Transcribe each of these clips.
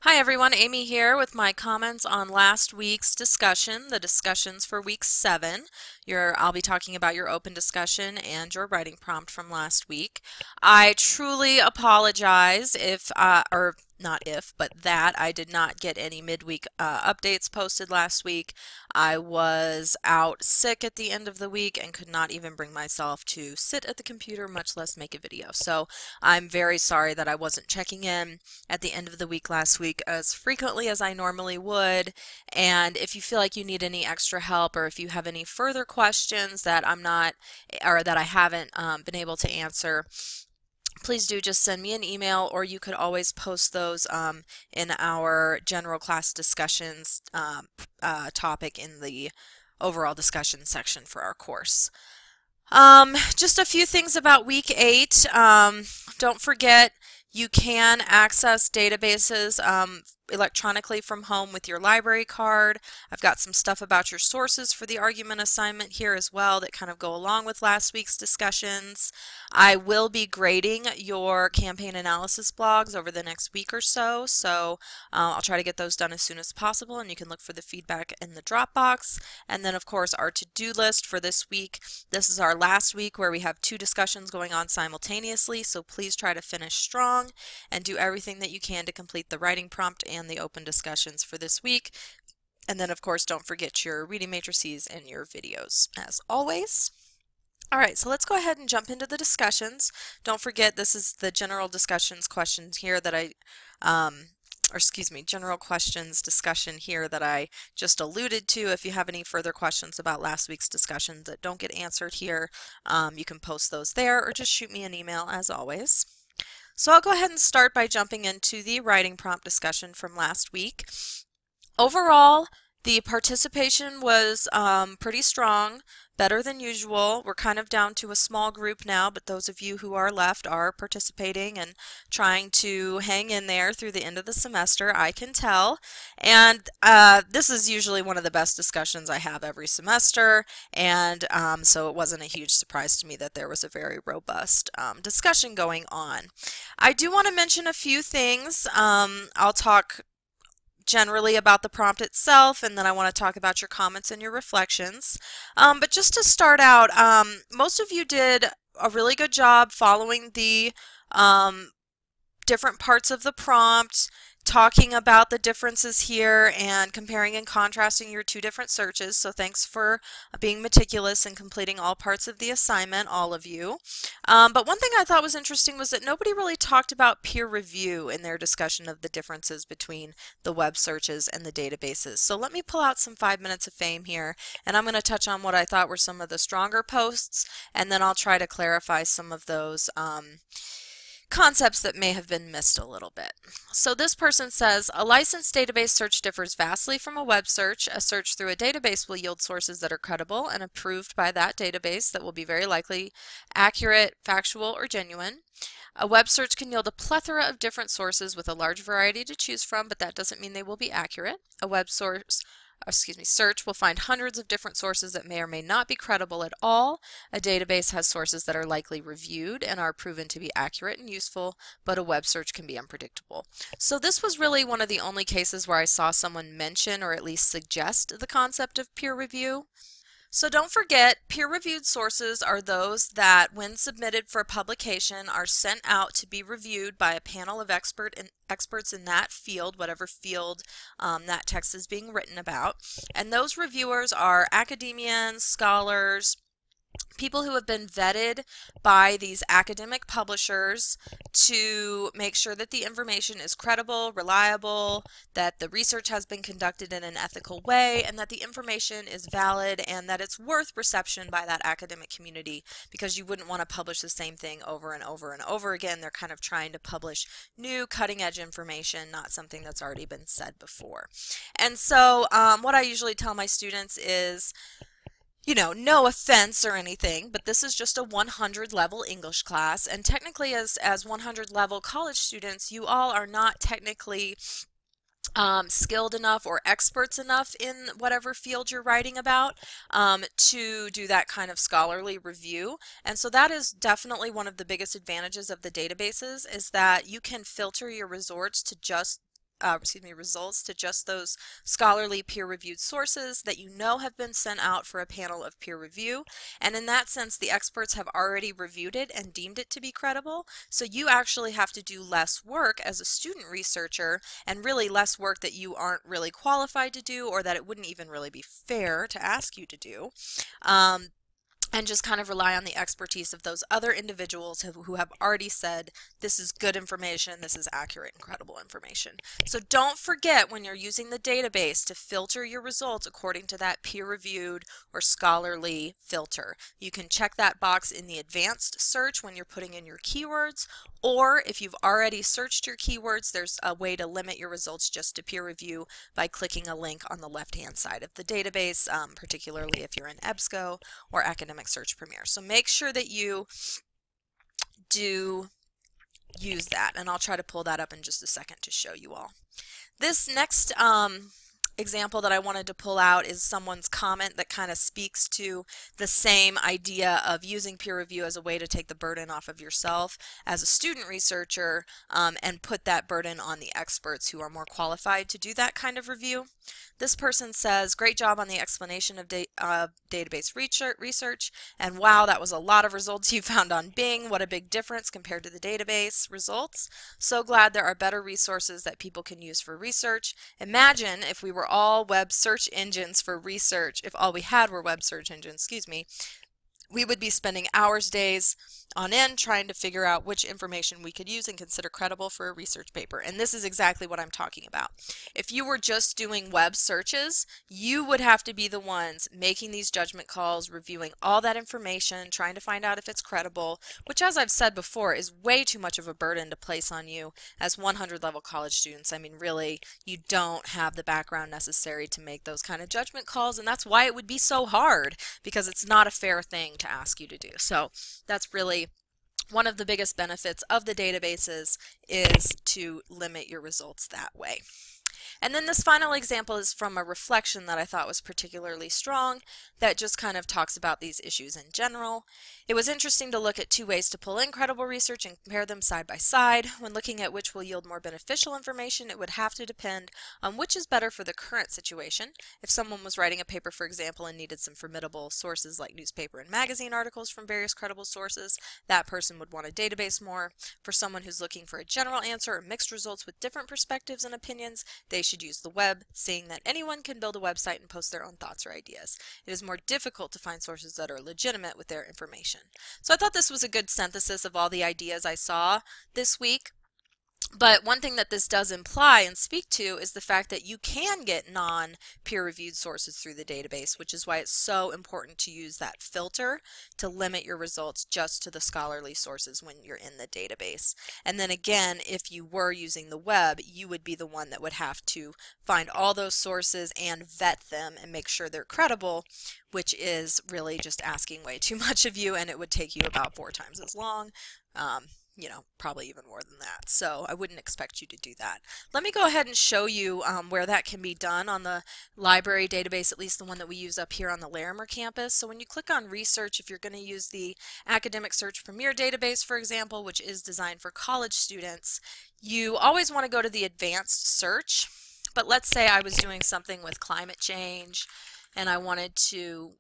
Hi everyone, Amy here with my comments on last week's discussion, the discussions for week 7. I'll be talking about your open discussion and your writing prompt from last week. I truly apologize or not if, but that I did not get any midweek updates posted last week. I was out sick at the end of the week and could not even bring myself to sit at the computer, much less make a video. So I'm very sorry that I wasn't checking in at the end of the week last week as frequently as I normally would. And if you feel like you need any extra help, or if you have any further questions that I haven't been able to answer, please do just send me an email, or you could always post those in our general class discussions topic in the overall discussion section for our course. Just a few things about week 8. Don't forget, you can access databases electronically from home with your library card. I've got some stuff about your sources for the argument assignment here as well that kind of go along with last week's discussions. I will be grading your campaign analysis blogs over the next week or so, I'll try to get those done as soon as possible, and you can look for the feedback in the Dropbox. And then of course our to-do list for this week. This is our last week where we have 2 discussions going on simultaneously, so please try to finish strong and do everything that you can to complete the writing prompt and the open discussions for this week. And then of course don't forget your reading matrices and your videos as always. Alright, so let's go ahead and jump into the discussions. Don't forget, this is the general discussions questions here that general questions discussion here that I just alluded to. If you have any further questions about last week's discussions that don't get answered here, you can post those there or just shoot me an email as always. So I'll go ahead and start by jumping into the writing prompt discussion from last week. Overall, the participation was pretty strong, better than usual. We're kind of down to a small group now, but those of you who are left are participating and trying to hang in there through the end of the semester, I can tell. And this is usually one of the best discussions I have every semester, and so it wasn't a huge surprise to me that there was a very robust discussion going on. I do want to mention a few things. I'll talk generally about the prompt itself, and then I want to talk about your comments and your reflections. But just to start out, most of you did a really good job following the different parts of the prompt, talking about the differences here and comparing and contrasting your 2 different searches. So thanks for being meticulous and completing all parts of the assignment, all of you. But one thing I thought was interesting was that nobody really talked about peer review in their discussion of the differences between the web searches and the databases. So let me pull out some 5 minutes of fame here, and I'm going to touch on what I thought were some of the stronger posts, and then I'll try to clarify some of those concepts that may have been missed a little bit. So this person says, a licensed database search differs vastly from a web search. A search through a database will yield sources that are credible and approved by that database that will be very likely accurate, factual, or genuine. A web search can yield a plethora of different sources with a large variety to choose from, but that doesn't mean they will be accurate. A web search will find hundreds of different sources that may or may not be credible at all. A database has sources that are likely reviewed and are proven to be accurate and useful, but a web search can be unpredictable. So this was really one of the only cases where I saw someone mention or at least suggest the concept of peer review. So don't forget, peer-reviewed sources are those that, when submitted for publication, are sent out to be reviewed by a panel of experts in that field, whatever field that text is being written about. And those reviewers are academians, scholars, people who have been vetted by these academic publishers to make sure that the information is credible, reliable, that the research has been conducted in an ethical way, and that the information is valid and that it's worth reception by that academic community, because you wouldn't want to publish the same thing over and over and over again. They're kind of trying to publish new cutting-edge information, not something that's already been said before. And so what I usually tell my students is, no offense or anything, but this is just a 100 level English class, and technically as 100 level college students, you all are not technically skilled enough or experts enough in whatever field you're writing about to do that kind of scholarly review. And so that is definitely one of the biggest advantages of the databases, is that you can filter your resorts to just results to just those scholarly peer-reviewed sources that you know have been sent out for a panel of peer review. And in that sense, the experts have already reviewed it and deemed it to be credible. So you actually have to do less work as a student researcher, and really less work that you aren't really qualified to do, or that it wouldn't even really be fair to ask you to do. And just kind of rely on the expertise of those other individuals who have already said, this is good information, this is accurate and credible information. So don't forget, when you're using the database, to filter your results according to that peer-reviewed or scholarly filter. You can check that box in the advanced search when you're putting in your keywords, or if you've already searched your keywords, there's a way to limit your results just to peer review by clicking a link on the left-hand side of the database, particularly if you're in EBSCO or Academic Search Premier. So make sure that you do use that, and I'll try to pull that up in just a second to show you all. This next example that I wanted to pull out is someone's comment that kind of speaks to the same idea of using peer review as a way to take the burden off of yourself as a student researcher, and put that burden on the experts who are more qualified to do that kind of review. This person says, great job on the explanation of database research, and wow, that was a lot of results you found on Bing. What a big difference compared to the database results. So glad there are better resources that people can use for research. Imagine if we were all web search engines for research, if all we had were web search engines, excuse me. We would be spending hours, days on end trying to figure out which information we could use and consider credible for a research paper. And this is exactly what I'm talking about. If you were just doing web searches, you would have to be the ones making these judgment calls, reviewing all that information, trying to find out if it's credible, which, as I've said before, is way too much of a burden to place on you as 100-level college students. I mean, really, you don't have the background necessary to make those kind of judgment calls, and that's why it would be so hard, because it's not a fair thing to ask you to do. So that's really one of the biggest benefits of the databases, is to limit your results that way. And then this final example is from a reflection that I thought was particularly strong, that just kind of talks about these issues in general. It was interesting to look at two ways to pull in credible research and compare them side by side. When looking at which will yield more beneficial information, it would have to depend on which is better for the current situation. If someone was writing a paper, for example, and needed some formidable sources like newspaper and magazine articles from various credible sources, that person would want a database more. For someone who's looking for a general answer or mixed results with different perspectives and opinions, they should use the web, seeing that anyone can build a website and post their own thoughts or ideas. It is more difficult to find sources that are legitimate with their information. So I thought this was a good synthesis of all the ideas I saw this week. But one thing that this does imply and speak to is the fact that you can get non-peer-reviewed sources through the database, which is why it's so important to use that filter to limit your results just to the scholarly sources when you're in the database. And then again, if you were using the web, you would be the one that would have to find all those sources and vet them and make sure they're credible, which is really just asking way too much of you, and it would take you about 4 times as long. You know, probably even more than that. So I wouldn't expect you to do that. Let me go ahead and show you where that can be done on the library database, at least the one that we use up here on the Larimer campus. So when you click on research, if you're going to use the Academic Search Premier database, for example, which is designed for college students, you always want to go to the advanced search. But let's say I was doing something with climate change and I wanted to,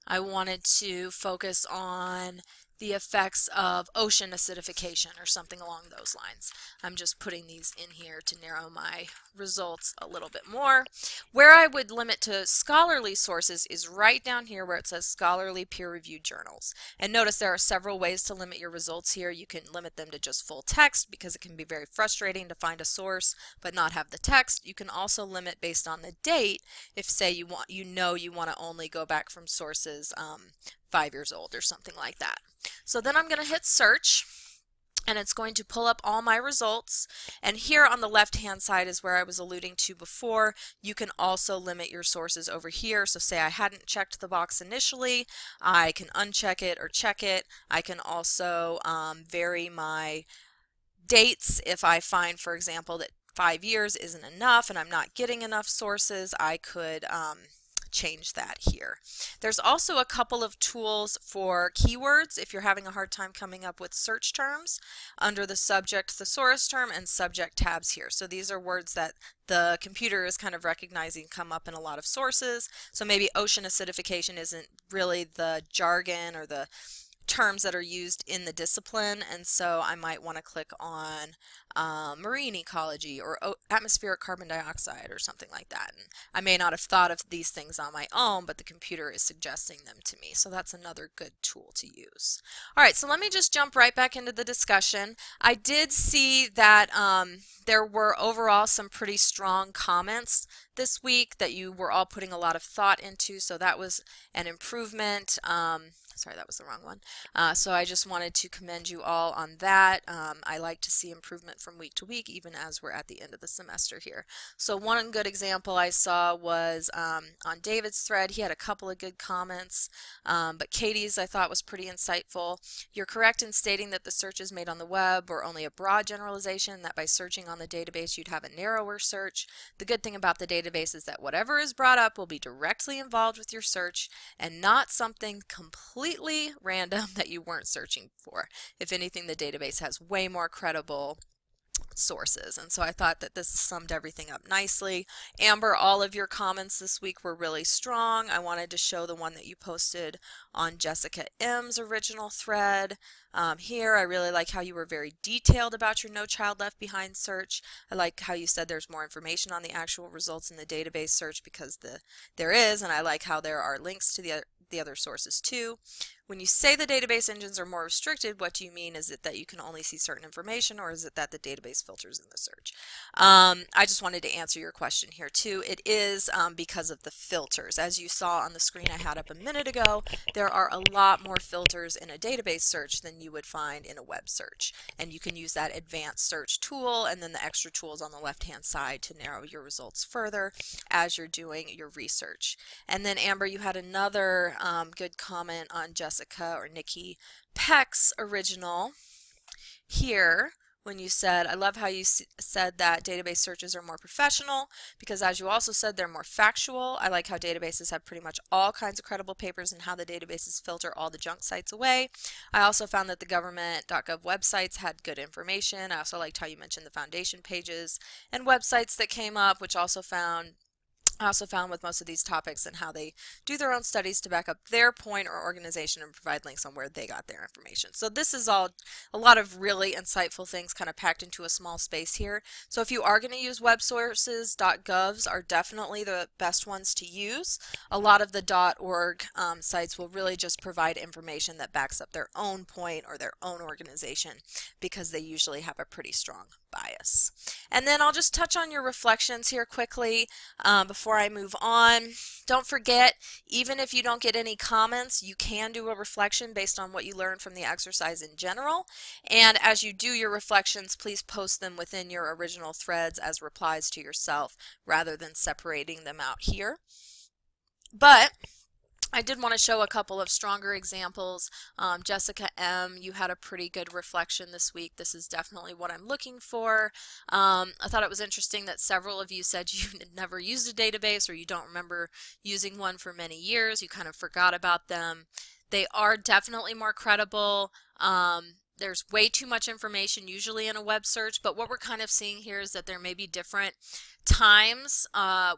I wanted to focus on the effects of ocean acidification or something along those lines. I'm just putting these in here to narrow my results a little bit more. Where I would limit to scholarly sources is right down here where it says scholarly peer-reviewed journals. And notice there are several ways to limit your results here. You can limit them to just full text because it can be very frustrating to find a source but not have the text. You can also limit based on the date if, say, you want to only go back from sources 5 years old or something like that. So then I'm going to hit search, and it's going to pull up all my results. And here on the left hand side is where I was alluding to before. You can also limit your sources over here. So say I hadn't checked the box initially, I can uncheck it or check it. I can also vary my dates. If I find, for example, that 5 years isn't enough and I'm not getting enough sources, I could change that here. There's also a couple of tools for keywords if you're having a hard time coming up with search terms under the subject thesaurus term and subject tabs here. So these are words that the computer is kind of recognizing come up in a lot of sources. So maybe ocean acidification isn't really the jargon or the terms that are used in the discipline, and so I might want to click on marine ecology or atmospheric carbon dioxide or something like that. And I may not have thought of these things on my own, but the computer is suggesting them to me, so that's another good tool to use. All right, so let me just jump right back into the discussion. I did see that there were overall some pretty strong comments this week that you were all putting a lot of thought into, so that was an improvement. Sorry, that was the wrong one. So I just wanted to commend you all on that. I like to see improvement from week to week, even as we're at the end of the semester here. So one good example I saw was on David's thread. He had a couple of good comments, but Katie's I thought was pretty insightful. You're correct in stating that the searches made on the web were only a broad generalization, that by searching on the database you'd have a narrower search. The good thing about the database is that whatever is brought up will be directly involved with your search and not something completely random that you weren't searching for. If anything, the database has way more credible sources, and so I thought that this summed everything up nicely. Amber, all of your comments this week were really strong. I wanted to show the one that you posted on Jessica M's original thread. Here I really like how you were very detailed about your No Child Left Behind search. I like how you said there's more information on the actual results in the database search, because there is, and I like how there are links to the other sources too. When you say the database engines are more restricted, what do you mean? Is it that you can only see certain information, or is it that the database filters in the search? I just wanted to answer your question here too. It is because of the filters. As you saw on the screen I had up a minute ago, there are a lot more filters in a database search than you would find in a web search. And you can use that advanced search tool and then the extra tools on the left-hand side to narrow your results further as you're doing your research. And then Amber, you had another good comment on Jessica or Nikki Peck's original here when you said, I love how you said that database searches are more professional, because as you also said, they're more factual. I like how databases have pretty much all kinds of credible papers and how the databases filter all the junk sites away. I also found that the government.gov websites had good information. I also liked how you mentioned the foundation pages and websites that came up, which I also found with most of these topics and how they do their own studies to back up their point or organization and provide links on where they got their information. So this is all a lot of really insightful things kind of packed into a small space here. So if you are going to use web sources, .govs are definitely the best ones to use. A lot of the .org sites will really just provide information that backs up their own point or their own organization, because they usually have a pretty strong bias. And then I'll just touch on your reflections here quickly before I move on. Don't forget, even if you don't get any comments, you can do a reflection based on what you learned from the exercise in general. And as you do your reflections, please post them within your original threads as replies to yourself rather than separating them out here. But I did want to show a couple of stronger examples. Jessica M., you had a pretty good reflection this week. This is definitely what I'm looking for. I thought it was interesting that several of you said you never used a database, or you don't remember using one for many years. You kind of forgot about them. They are definitely more credible. There's way too much information usually in a web search, but what we're kind of seeing here is that there may be different times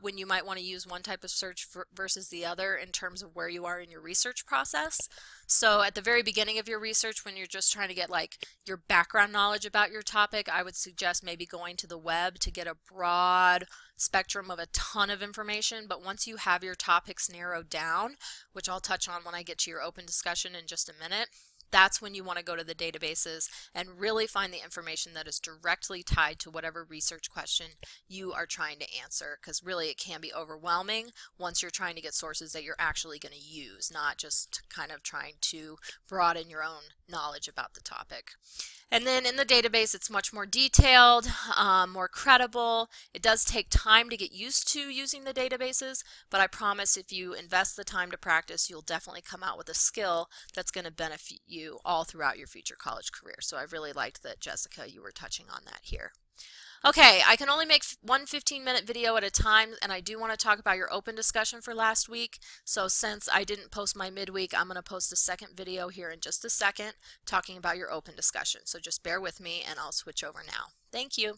when you might want to use one type of search versus the other in terms of where you are in your research process. So at the very beginning of your research, when you're just trying to get like your background knowledge about your topic, I would suggest maybe going to the web to get a broad spectrum of a ton of information. But once you have your topics narrowed down, which I'll touch on when I get to your open discussion in just a minute, that's when you want to go to the databases and really find the information that is directly tied to whatever research question you are trying to answer, because really it can be overwhelming once you're trying to get sources that you're actually going to use, not just kind of trying to broaden your own knowledge about the topic. And then in the database, it's much more detailed, more credible. It does take time to get used to using the databases, but I promise if you invest the time to practice, you'll definitely come out with a skill that's going to benefit you all throughout your future college career. So I really liked that, Jessica, you were touching on that here. Okay, I can only make one 15-minute video at a time, and I do want to talk about your open discussion for last week. So since I didn't post my midweek, I'm going to post a second video here in just a second talking about your open discussion. So just bear with me and I'll switch over now. Thank you.